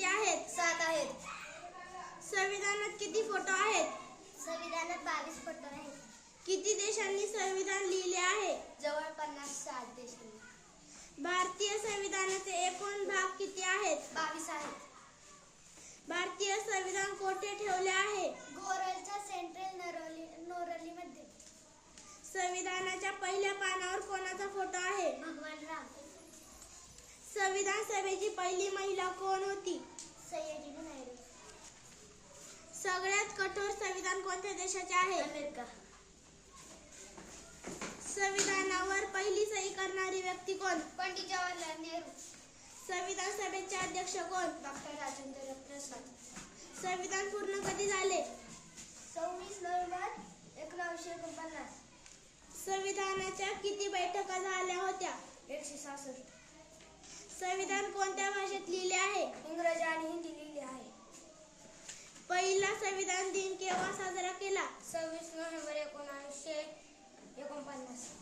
किती आहेत? 7 आहेत. संविधानात किती फोटो आहेत? संविधानात 22 फोटो आहेत. किती देशांनी संविधान लिहिले आहे? जवळपास 60 देशांनी. भारतीय संविधानाचे एकूण भाग किती आहेत? 22 आहेत. भारतीय संविधान कोठे ठेवले आहे? गोरलच्या सेंट्रल नोरलीमध्ये. संविधानाच्या पहिल्या पानावर कोणाचा फोटो आहे? भगवान राम. संविधान सभेची पहिली महिला कोण होती? सयाजीराव नेहरू. सगळ्यात कठोर संविधान कोणत्या देशाचे आहे? अमेरिका. संविधानावर पहिली सही करणारी व्यक्ती कोण? पंडित जवाहरलाल नेहरू. संविधान सभेचे अध्यक्ष कोण? डॉक्टर राजेंद्र प्रसाद. संविधान पूर्ण कधी झाले? 26 नोव्हेंबर 1949. संविधानाच्या किती बैठका झाल्या होत्या? 166. संविधान कोणत्या भाषेत लिहिले आहे? इंग्रजी आणि हिंदी लिहिली आहे. पहिला संविधान दिन केव्हा साजरा केला? 26 नोव्हेंबर 1949.